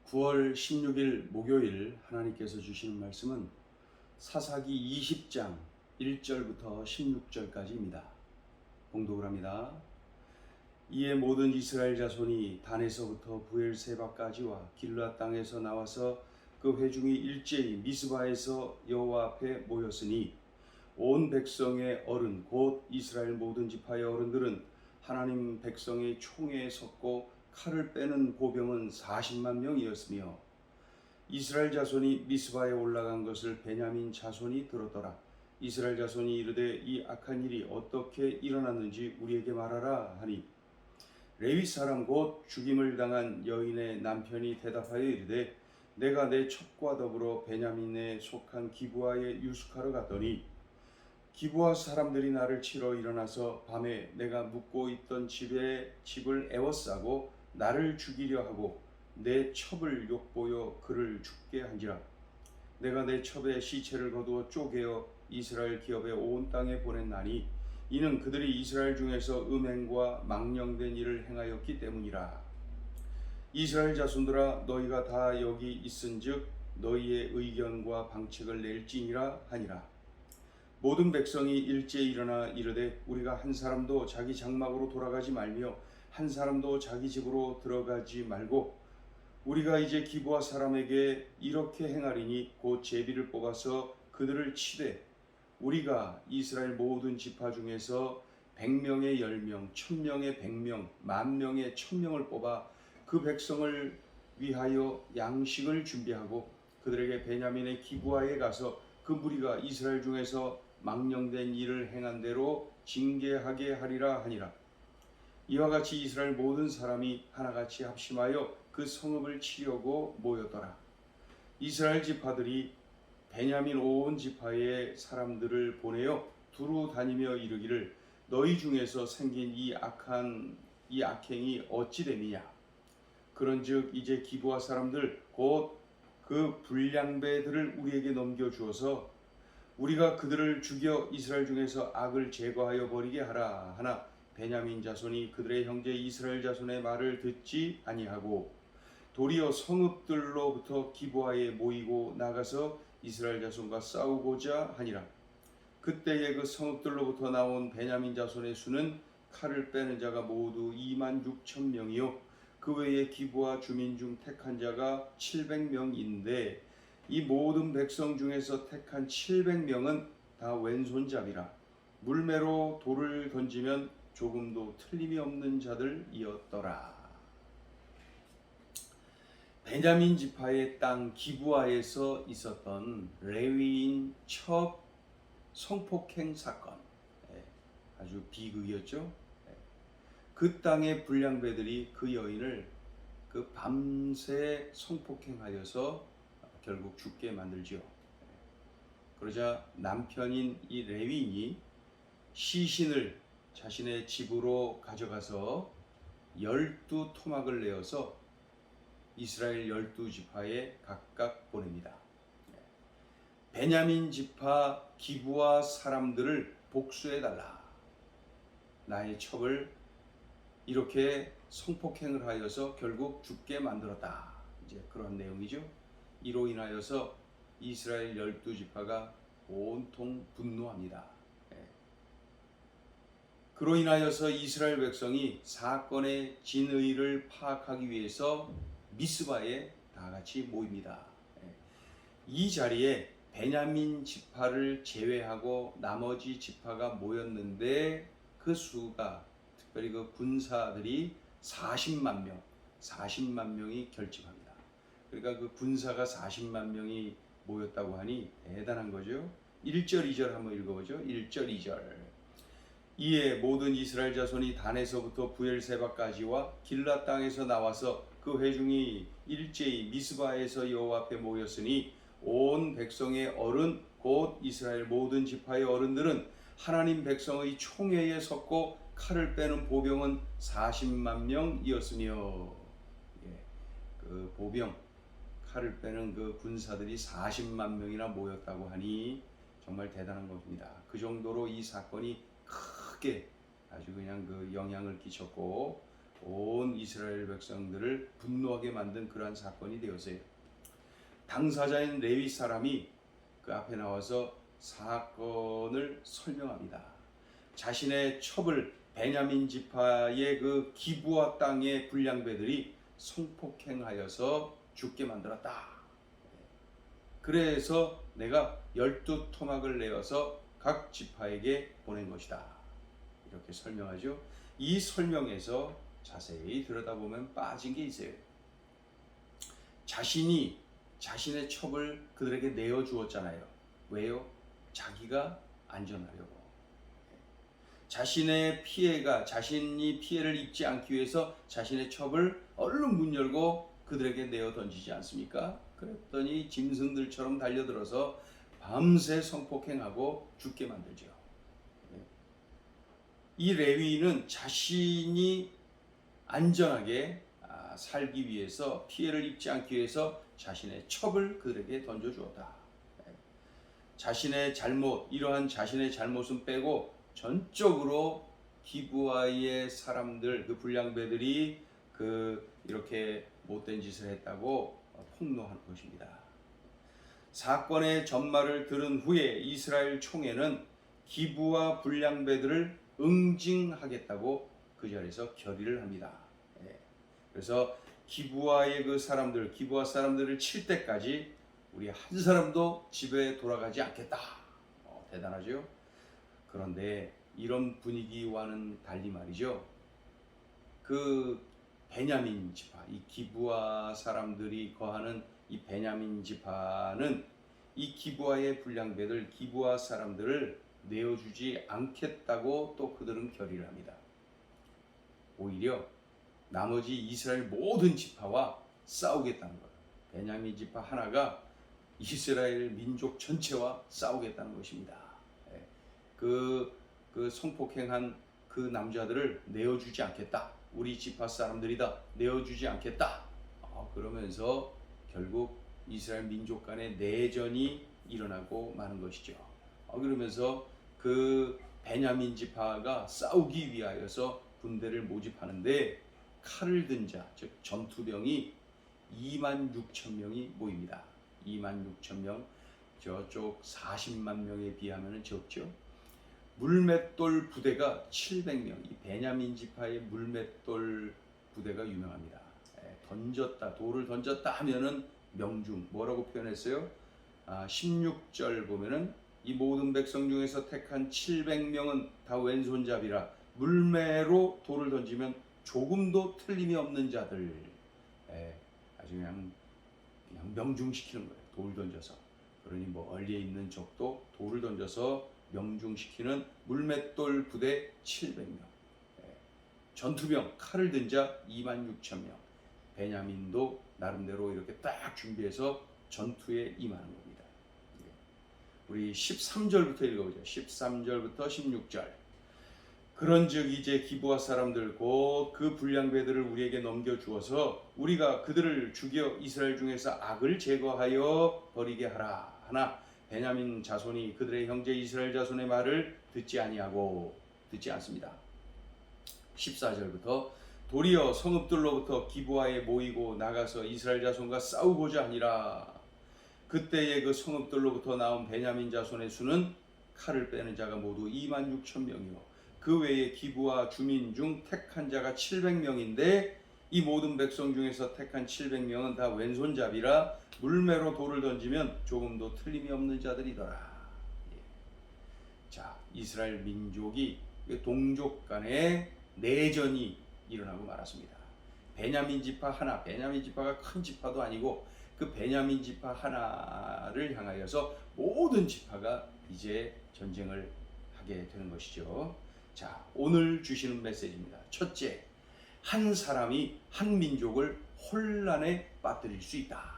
9월 16일 목요일 하나님께서 주시는 말씀은 사사기 20장 1절부터 16절까지입니다. 봉독을 합니다. 이에 모든 이스라엘 자손이 단에서부터 브엘세바까지와 길르앗 땅에서 나와서 그 회중이 일제히 미스바에서 여호와 앞에 모였으니 온 백성의 어른 곧 이스라엘 모든 지파의 어른들은 하나님 백성의 총회에 섰고 칼을 빼는 보병은 40만 명이었으며 이스라엘 자손이 미스바에 올라간 것을 베냐민 자손이 들었더라. 이스라엘 자손이 이르되 이 악한 일이 어떻게 일어났는지 우리에게 말하라 하니 레위 사람 곧 죽임을 당한 여인의 남편이 대답하여 이르되 내가 내 첩과 더불어 베냐민에 속한 기브아에 유숙하러 갔더니 기브아 사람들이 나를 치러 일어나서 밤에 내가 묵고 있던 집을 에워싸고 나를 죽이려 하고 내 첩을 욕보여 그를 죽게 한지라. 내가 내 첩의 시체를 거두어 쪼개어 이스라엘 기업의 온 땅에 보냈나니 이는 그들이 이스라엘 중에서 음행과 망령된 일을 행하였기 때문이라. 이스라엘 자손들아 너희가 다 여기 있은즉 너희의 의견과 방책을 낼지니라 하니라. 모든 백성이 일제히 일어나 이르되 우리가 한 사람도 자기 장막으로 돌아가지 말며 한 사람도 자기 집으로 들어가지 말고 우리가 이제 기브아 사람에게 이렇게 행하리니 곧 제비를 뽑아서 그들을 치되 우리가 이스라엘 모든 지파 중에서 100명의 10명, 1000명의 100명, 10,000명의 1000명을 뽑아 그 백성을 위하여 양식을 준비하고 그들에게 베냐민의 기브아에 가서 그 무리가 이스라엘 중에서 망령된 일을 행한 대로 징계하게 하리라 하니라. 이와 같이 이스라엘 모든 사람이 하나같이 합심하여 그 성읍을 치려고 모였더라. 이스라엘 지파들이 베냐민 온 지파의 사람들을 보내어 두루 다니며 이르기를 너희 중에서 생긴 이 악행이 어찌 됨이냐. 그런즉 이제 기브아 사람들 곧 그 불량배들을 우리에게 넘겨 주어서 우리가 그들을 죽여 이스라엘 중에서 악을 제거하여 버리게 하라 하나 베냐민 자손이 그들의 형제 이스라엘 자손의 말을 듣지 아니하고 도리어 성읍들로부터 기브아에 모이고 나가서 이스라엘 자손과 싸우고자 하니라. 그때에 그 성읍들로부터 나온 베냐민 자손의 수는 칼을 빼는 자가 모두 26,000명이요 그 외에 기브아 주민 중 택한 자가 700명인데 이 모든 백성 중에서 택한 700명은 다 왼손잡이라. 물매로 돌을 던지면 조금도 틀림이 없는 자들이었더라. 베냐민 지파의 땅 기브아에서 있었던 레위인 첩 성폭행 사건, 아주 비극이었죠. 그 땅의 불량배들이 그 여인을 그 밤새 성폭행하여서 결국 죽게 만들지요. 그러자 남편인 이 레위인이 시신을 자신의 집으로 가져가서 12토막을 내어서 이스라엘 12지파에 각각 보냅니다. 베냐민 지파 기브아 사람들을 복수해달라. 나의 첩을 이렇게 성폭행을 하여서 결국 죽게 만들었다. 이제 그런 내용이죠. 이로 인하여서 이스라엘 12지파가 온통 분노합니다. 그로 인하여서 이스라엘 백성이 사건의 진의를 파악하기 위해서 미스바에 다 같이 모입니다. 이 자리에 베냐민 지파를 제외하고 나머지 지파가 모였는데 그 수가 특별히 그 군사들이 40만 명이 결집합니다. 그러니까 그 군사가 40만 명이 모였다고 하니 대단한 거죠. 1절 2절 한번 읽어보죠. 1절 2절. 이에 모든 이스라엘 자손이 단에서부터 브엘세바까지와 길르앗 땅에서 나와서 그 회중이 일제히 미스바에서 여호와 앞에 모였으니 온 백성의 어른 곧 이스라엘 모든 지파의 어른들은 하나님 백성의 총회에 섰고 칼을 빼는 보병은 40만 명이었으며, 그 보병 칼을 빼는 그 군사들이 40만 명이나 모였다고 하니 정말 대단한 것입니다. 그 정도로 이 사건이 크게 아주 그냥 그 영향을 끼쳤고 온 이스라엘 백성들을 분노하게 만든 그러한 사건이 되었어요. 당사자인 레위 사람이 그 앞에 나와서 사건을 설명합니다. 자신의 첩을 베냐민 지파의 그 기브아 땅의 불량배들이 성폭행하여서 죽게 만들었다. 그래서 내가 12토막을 내어서 각 지파에게 보낸 것이다. 이렇게 설명하죠. 이 설명에서 자세히 들여다보면 빠진 게 있어요. 자신이 자신의 첩을 그들에게 내어주었잖아요. 왜요? 자기가 안전하려고. 자신의 자신이 피해를 입지 않기 위해서 자신의 첩을 얼른 문 열고 그들에게 내어 던지지 않습니까? 그랬더니 짐승들처럼 달려들어서 밤새 성폭행하고 죽게 만들죠. 이 레위인은 자신이 안전하게 살기 위해서, 피해를 입지 않기 위해서 자신의 첩을 그들에게 던져주었다. 자신의 잘못, 이러한 자신의 잘못은 빼고 전적으로 기브아의 사람들, 그 불량배들이 이렇게 못된 짓을 했다고 폭로하는 것입니다. 사건의 전말을 들은 후에 이스라엘 총회는 기브아 불량배들을 응징하겠다고 그 자리에서 결의를 합니다. 그래서 기브아의 기브아 사람들을 칠 때까지 우리 한 사람도 집에 돌아가지 않겠다. 대단하죠? 그런데 이런 분위기와는 달리 말이죠. 그 베냐민 지파, 이 기브아 사람들이 거하는 이 베냐민 지파는 이 기브아의 불량배들, 기브아 사람들을 내어주지 않겠다고 또 그들은 결의를 합니다. 오히려 나머지 이스라엘 모든 지파와 싸우겠다는 거예요. 베냐민 지파 하나가 이스라엘 민족 전체와 싸우겠다는 것입니다. 그 성폭행한 그 남자들을 내어주지 않겠다. 우리 지파 사람들이다. 내어주지 않겠다. 그러면서 결국 이스라엘 민족 간의 내전이 일어나고 마는 것이죠. 그러면서 그 베냐민 지파가 싸우기 위하여서 군대를 모집하는데 칼을 든 자, 즉 전투병이 26,000명이 모입니다. 26,000명, 저쪽 40만 명에 비하면 적죠. 물맷돌 부대가 700명, 이 베냐민 지파의 물맷돌 부대가 유명합니다. 돌을 던졌다 하면은 명중, 뭐라고 표현했어요? 16절 보면은 이 모든 백성 중에서 택한 700명은 다 왼손잡이라 물매로 돌을 던지면 조금도 틀림이 없는 자들. 아주 그냥 명중시키는 거예요. 돌 던져서. 그러니 멀리에 있는 적도 돌을 던져서 명중시키는 물맷돌 부대 700명. 전투병 칼을 든 자 26,000명. 베냐민도 나름대로 이렇게 딱 준비해서 전투에 임하는 겁니다. 우리 13절부터 읽어보죠. 13절부터 16절. 그런즉 이제 기브아 사람들 곧 그 불량배들을 우리에게 넘겨주어서 우리가 그들을 죽여 이스라엘 중에서 악을 제거하여 버리게 하라 하나 베냐민 자손이 그들의 형제 이스라엘 자손의 말을 듣지 않습니다. 14절부터 도리어 성읍들로부터 기브아에 모이고 나가서 이스라엘 자손과 싸우고자 하니라. 그때의 그 성읍들로부터 나온 베냐민 자손의 수는 칼을 빼는 자가 모두 26,000명이요 그 외에 기브아 주민 중 택한 자가 700명인데 이 모든 백성 중에서 택한 700명은 다 왼손잡이라 물매로 돌을 던지면 조금도 틀림이 없는 자들이더라. 자, 이스라엘 민족이 동족 간의 내전이 일어나고 말았습니다. 베냐민 지파 하나, 베냐민 지파가 큰 지파도 아니고 그 베냐민 지파 하나를 향하여서 모든 지파가 이제 전쟁을 하게 되는 것이죠. 자, 오늘 주시는 메시지입니다. 첫째, 한 사람이 한 민족을 혼란에 빠뜨릴 수 있다.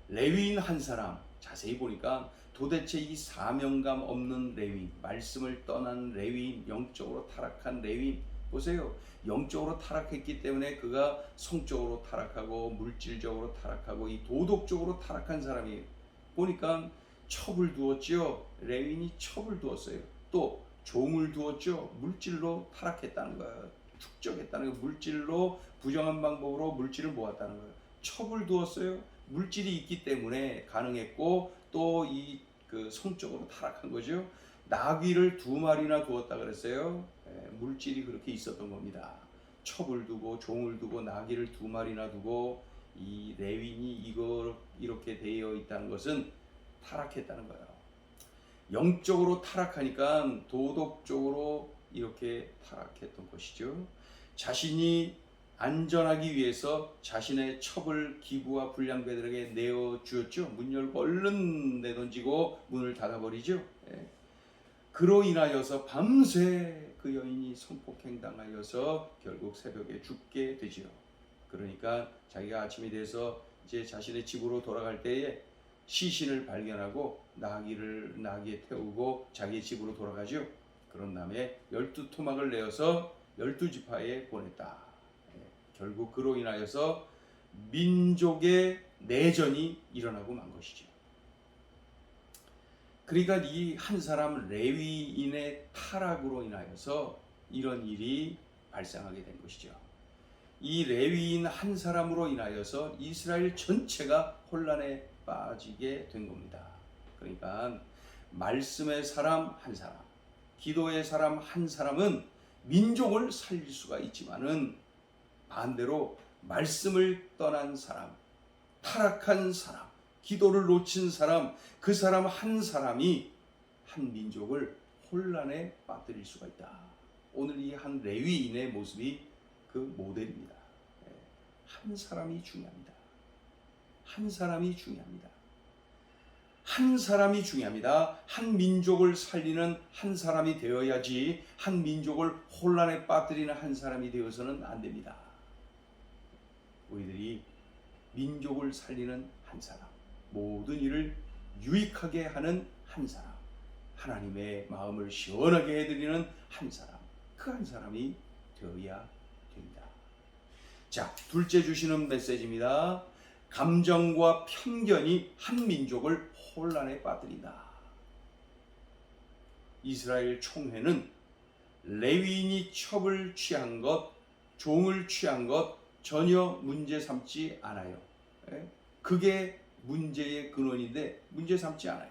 레위인 한 사람, 자세히 보니까 도대체 이 사명감 없는 레위인, 말씀을 떠난 레위인, 영적으로 타락한 레위인, 보세요. 영적으로 타락했기 때문에 그가 성적으로 타락하고 물질적으로 타락하고 이 도덕적으로 타락한 사람이 보니까 첩을 두었지요. 레위인이 첩을 두었어요. 또 종을 두었죠. 물질로 타락했다는 거예요. 축적했다는 거예요. 물질로 부정한 방법으로 물질을 모았다는 거예요. 첩을 두었어요. 물질이 있기 때문에 가능했고 또 이 그 성적으로 타락한 거죠. 나귀를 2마리나 두었다 그랬어요. 물질이 그렇게 있었던 겁니다. 첩을 두고 종을 두고 나귀를 2마리나 두고 이 레위인이 이렇게 되어 있다는 것은 타락했다는 거예요. 영적으로 타락하니까 도덕적으로 이렇게 타락했던 것이죠. 자신이 안전하기 위해서 자신의 첩을 기부와 불량배들에게 내어주었죠. 문 열고 얼른 내던지고 문을 닫아버리죠. 그로 인하여서 밤새 그 여인이 성폭행당하여서 결국 새벽에 죽게 되지요. 그러니까 자기가 아침이 돼서 이제 자신의 집으로 돌아갈 때에 시신을 발견하고 나귀에 태우고 자기의 집으로 돌아가죠. 그런 다음에 12토막을 내어서 12지파에 보냈다. 결국 그로 인하여서 민족의 내전이 일어나고 만 것이죠. 그러니까 이 한 사람 레위인의 타락으로 인하여서 이런 일이 발생하게 된 것이죠. 이 레위인 한 사람으로 인하여서 이스라엘 전체가 혼란에 빠지게 된 겁니다. 그러니까 말씀의 사람 한 사람, 기도의 사람 한 사람은 민족을 살릴 수가 있지만은 반대로 말씀을 떠난 사람, 타락한 사람, 기도를 놓친 사람, 그 사람 한 사람이 한 민족을 혼란에 빠뜨릴 수가 있다. 오늘 이 한 레위인의 모습이 그 모델입니다. 한 사람이 중요합니다. 한 사람이 중요합니다. 한 사람이 중요합니다. 한 민족을 살리는 한 사람이 되어야지 한 민족을 혼란에 빠뜨리는 한 사람이 되어서는 안 됩니다. 우리들이 민족을 살리는 한 사람, 모든 일을 유익하게 하는 한 사람, 하나님의 마음을 시원하게 해드리는 한 사람, 그 한 사람이 되어야 됩니다. 자, 둘째 주시는 메시지입니다. 감정과 편견이 한 민족을 혼란에 빠뜨린다. 이스라엘 총회는 레위인이 첩을 취한 것, 종을 취한 것 전혀 문제 삼지 않아요. 그게 문제의 근원인데 문제 삼지 않아요.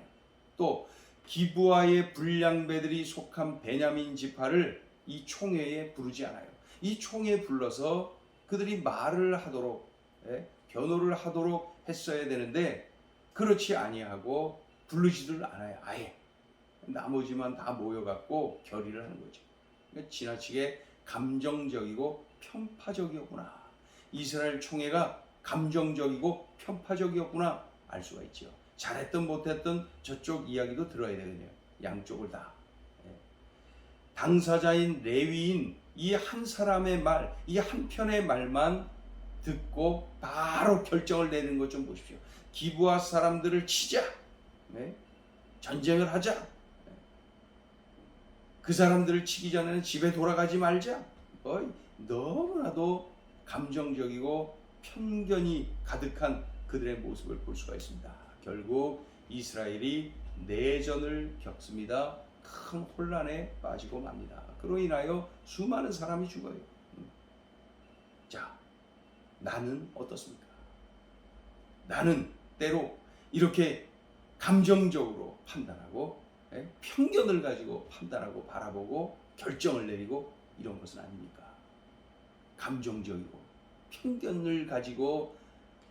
또 기브아의 불량배들이 속한 베냐민 지파를 이 총회에 부르지 않아요. 이 총회에 불러서 그들이 말을 하도록 변호를 하도록 했어야 되는데 그렇지 아니하고 부르지들 않아요. 아예 나머지만 다 모여갖고 결의를 하는 거죠. 그러니까 지나치게 감정적이고 편파적이었구나. 이스라엘 총회가 감정적이고 편파적이었구나 알 수가 있죠. 잘했든 못했든 저쪽 이야기도 들어야 되거든요. 양쪽을 다. 당사자인 레위인 이 한 사람의 말, 이 한 편의 말만 듣고 바로 결정을 내리는 것 좀 보십시오. 기브아 사람들을 치자, 전쟁을 하자, 그 사람들을 치기 전에는 집에 돌아가지 말자. 너무나도 감정적이고 편견이 가득한 그들의 모습을 볼 수가 있습니다. 결국 이스라엘이 내전을 겪습니다. 큰 혼란에 빠지고 맙니다. 그로 인하여 수많은 사람이 죽어요. 자, 나는 어떻습니까? 나는 때로 이렇게 감정적으로 판단하고 편견을 가지고 판단하고 바라보고 결정을 내리고 이런 것은 아닙니까? 감정적이고 편견을 가지고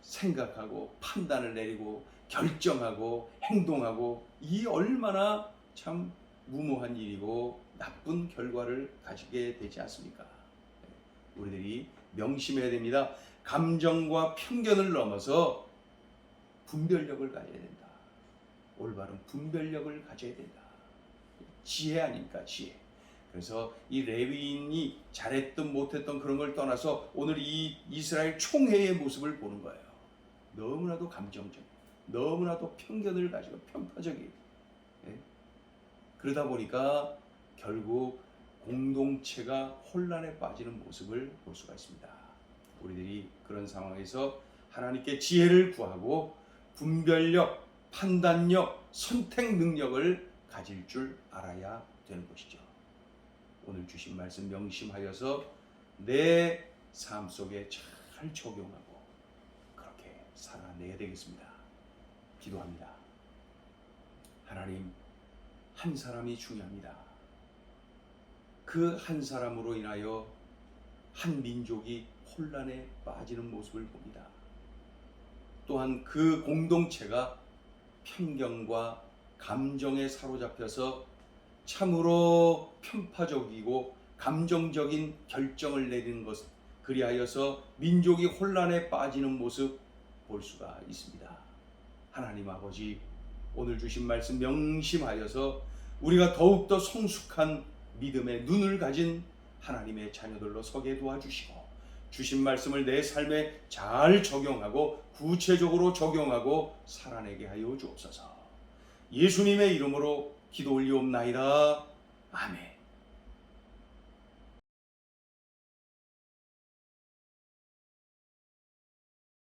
생각하고 판단을 내리고 결정하고 행동하고 이 얼마나 참 무모한 일이고 나쁜 결과를 가지게 되지 않습니까? 우리들이 명심해야 됩니다. 감정과 편견을 넘어서 분별력을 가져야 된다. 올바른 분별력을 가져야 된다. 지혜 아닙니까? 지혜. 그래서 이 레위인이 잘했든 못했든 그런 걸 떠나서 오늘 이 이스라엘 총회의 모습을 보는 거예요. 너무나도 감정적, 너무나도 편견을 가지고 편파적이에요. 그러다 보니까 결국 공동체가 혼란에 빠지는 모습을 볼 수가 있습니다. 우리들이 그런 상황에서 하나님께 지혜를 구하고 분별력, 판단력, 선택 능력을 가질 줄 알아야 되는 것이죠. 오늘 주신 말씀 명심하여서 내 삶 속에 잘 적용하고 그렇게 살아내야 되겠습니다. 기도합니다. 하나님, 한 사람이 중요합니다. 그 한 사람으로 인하여 한 민족이 혼란에 빠지는 모습을 봅니다. 또한 그 공동체가 편견과 감정에 사로잡혀서 참으로 편파적이고 감정적인 결정을 내리는 것, 그리하여서 민족이 혼란에 빠지는 모습 볼 수가 있습니다. 하나님 아버지, 오늘 주신 말씀 명심하여서 우리가 더욱더 성숙한 믿음의 눈을 가진 하나님의 자녀들로 서게 도와주시고, 주신 말씀을 내 삶에 잘 적용하고 구체적으로 적용하고 살아내게 하여 주옵소서. 예수님의 이름으로 기도 올리옵나이다. 아멘.